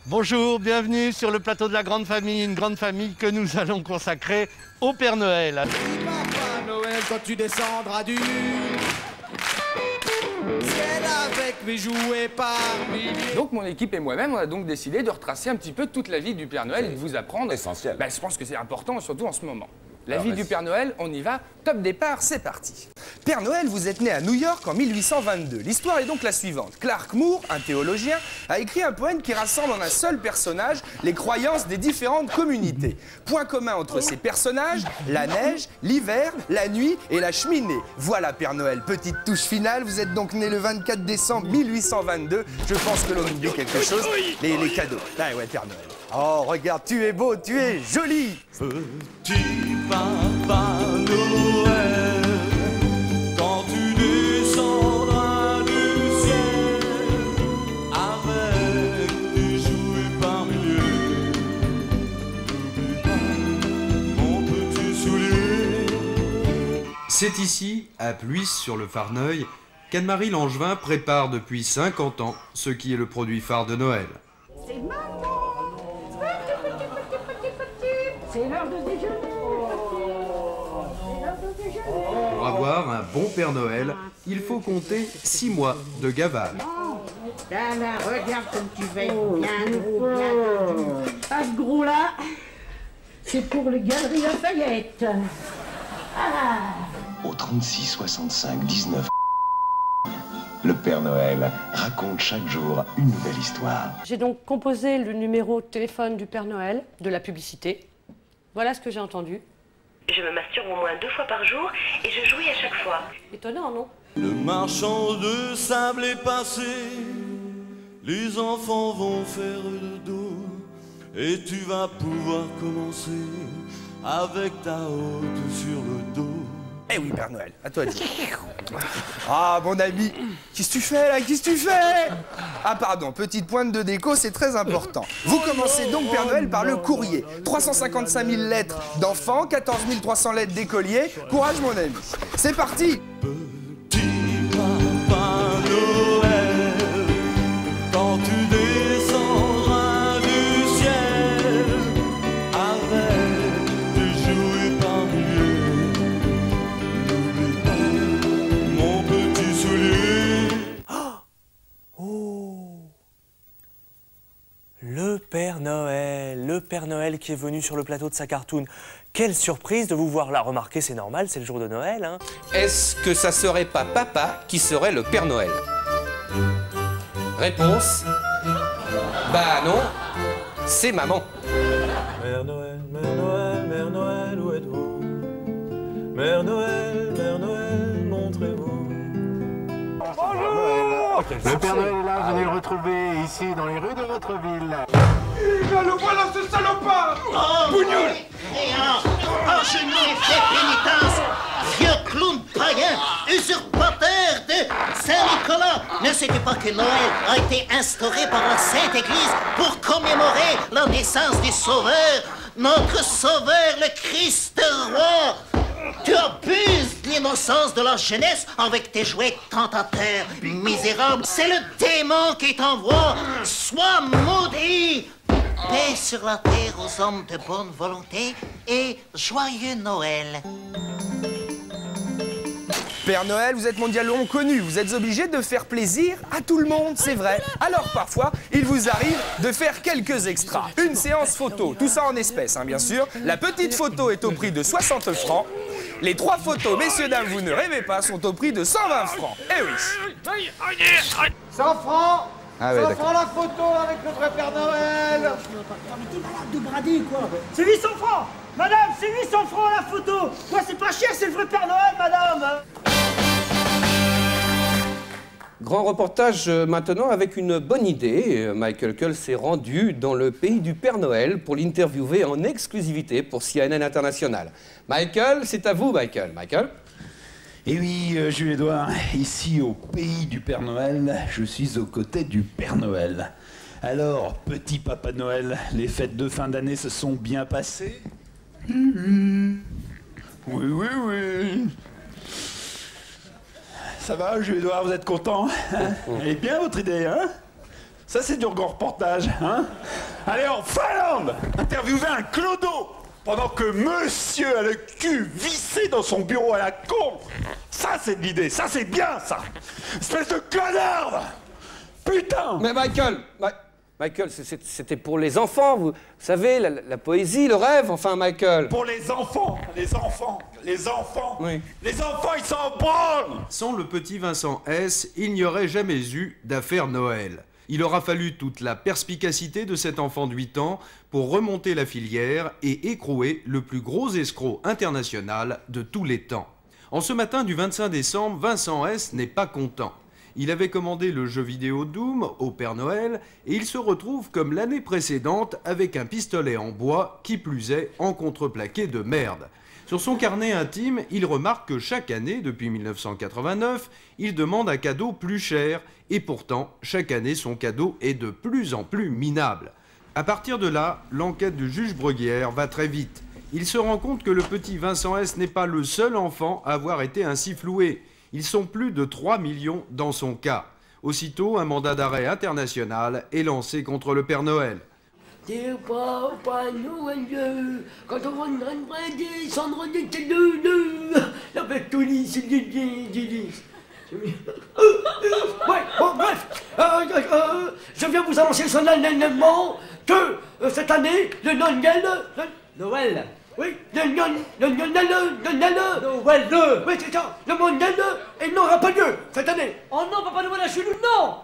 Bonjour, bienvenue sur le plateau de la Grande Famille, une grande famille que nous allons consacrer au Père Noël. Papa Noël, quand tu descendras du ciel avec mes jouets par milliers. Donc mon équipe et moi-même, on a donc décidé de retracer un petit peu toute la vie du Père Noël et de vous apprendre. Essentiel. Je pense que c'est important, surtout en ce moment. La vie du Père Noël, on y va, top départ, c'est parti. Père Noël, vous êtes né à New York en 1822. L'histoire est donc la suivante. Clark Moore, un théologien, a écrit un poème qui rassemble en un seul personnage les croyances des différentes communautés. Point commun entre ces personnages, la neige, l'hiver, la nuit et la cheminée. Voilà Père Noël, petite touche finale, vous êtes donc né le 24 décembre 1822. Je pense que l'on oublie quelque chose, les cadeaux. Ah ouais, Père Noël. Oh, regarde, tu es beau, tu es joli. Petit Papa Noël, quand tu descendras du ciel avec tes jouets par milliers, n'oublie pas mon petit soulier. C'est ici, à Pluis-sur-le-Farneuil, qu'Anne-Marie Langevin prépare depuis 50 ans ce qui est le produit phare de Noël. C'est maman. C'est l'heure de déjeuner. Pour avoir un bon Père Noël, il faut compter 6 mois de gavage. Là, là, regarde comme tu vas être bien gros, bien tendu. Ah, ce gros-là, c'est pour les Galeries Lafayette. Ah. Au 36 65 19, le Père Noël raconte chaque jour une nouvelle histoire. J'ai donc composé le numéro de téléphone du Père Noël, de la publicité. Voilà ce que j'ai entendu. Je me masturbe au moins 2 fois par jour et je jouis à chaque fois. Étonnant, non? Le marchand de sable est passé, les enfants vont faire le dos et tu vas pouvoir commencer avec ta haute sur le dos. Eh oui, Père Noël, à toi de dire. Ah, mon ami, qu'est-ce que tu fais là? Qu'est-ce que tu fais? Ah, pardon, petite pointe de déco, c'est très important. Vous commencez donc, Père Noël, par le courrier. 355 000 lettres d'enfants, 14 300 lettres d'écoliers. Courage, mon ami. C'est parti. Petit Papa Noël, quand tu descendras du ciel avec tes jouets par milliers, n'oublie pas mon petit soulier. Oh, le Père Noël qui est venu sur le plateau de sa cartoon. Quelle surprise de vous voir là. Remarquez, c'est normal, c'est le jour de Noël, hein. Est-ce que ça serait pas papa qui serait le Père Noël? Réponse. Bah non, c'est maman. Mère Noël, où êtes-vous? Mère Noël, montrez-vous. Bonjour! Le Père Noël est là, venez le retrouver ici dans les rues de votre ville. Le voilà, ce salopard! Bougnoule! Enchaîné, fait pénitence, vieux clown païen, usurpateur de Saint-Nicolas. Ne sais-tu pas que Noël a été instauré par la Sainte Église pour commémorer la naissance du Sauveur, notre Sauveur, le Christ roi? Tu abuses de l'innocence de la jeunesse avec tes jouets tentateurs, misérable. C'est le démon qui t'envoie. Sois maudit. Paix sur la terre aux hommes de bonne volonté et joyeux Noël. Père Noël, vous êtes mondialement connu, vous êtes obligé de faire plaisir à tout le monde, c'est vrai. Alors parfois, il vous arrive de faire quelques extras. Une séance photo, tout ça en espèces, hein, bien sûr. La petite photo est au prix de 60 francs. Les 3 photos, messieurs, dames, vous ne rêvez pas, sont au prix de 120 francs. Eh oui. 100 francs. Ah ouais, 100 francs la photo avec le vrai Père Noël. mais t'es malade de brader, quoi. C'est 800 francs. Madame, c'est 800 francs la photo. Quoi, c'est pas cher, c'est le vrai Père Noël, madame. Grand reportage maintenant avec une bonne idée. Michael Cull s'est rendu dans le pays du Père Noël pour l'interviewer en exclusivité pour CNN International. Michael, c'est à vous, Michael. Michael? Et oui, Jules-Édouard, ici au pays du Père Noël, je suis aux côtés du Père Noël. Alors, petit Papa Noël, les fêtes de fin d'année se sont bien passées? Oui, oui, oui. Ça va, Jules-Édouard, vous êtes content, hein? Elle est bien votre idée, hein? Ça, c'est du grand reportage, hein? Allez, en Finlande, interviewer un clodo pendant que monsieur a le cul vissé dans son bureau à la con. Ça, c'est de l'idée, ça, c'est bien, ça. Espèce de connard. Putain. Mais Michael, c'était pour les enfants, vous savez, la poésie, le rêve, enfin, Michael. Pour les enfants. Oui. Les enfants, ils s'en branlent. Sans le petit Vincent S, il n'y aurait jamais eu d'affaire Noël. Il aura fallu toute la perspicacité de cet enfant de 8 ans pour remonter la filière et écrouer le plus gros escroc international de tous les temps. En ce matin du 25 décembre, Vincent S n'est pas content. Il avait commandé le jeu vidéo Doom au Père Noël et il se retrouve comme l'année précédente avec un pistolet en bois, qui plus est en contreplaqué de merde. Sur son carnet intime, il remarque que chaque année, depuis 1989, il demande un cadeau plus cher et pourtant, chaque année, son cadeau est de plus en plus minable. À partir de là, l'enquête du juge Bruguière va très vite. Il se rend compte que le petit Vincent S n'est pas le seul enfant à avoir été ainsi floué. Ils sont plus de 3 millions dans son cas. Aussitôt, un mandat d'arrêt international est lancé contre le Père Noël. C'est Papa Noël, quand on va descendre des cadeaux, la bête-tonie, c'est du ouais, bon, bref, je viens vous annoncer solennellement que cette année, le Noël. Oui, Noël. Oui, c'est ça. Le Noël, il n'aura pas lieu cette année. Oh non, Papa Noël, chez nous, non.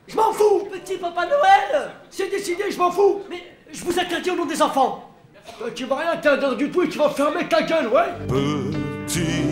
Je m'en fous, petit Papa Noël. C'est décidé, je m'en fous. Mais je vous interdis au nom des enfants. Tu vas rien t'interdire du tout et tu vas fermer ta gueule, ouais. Petit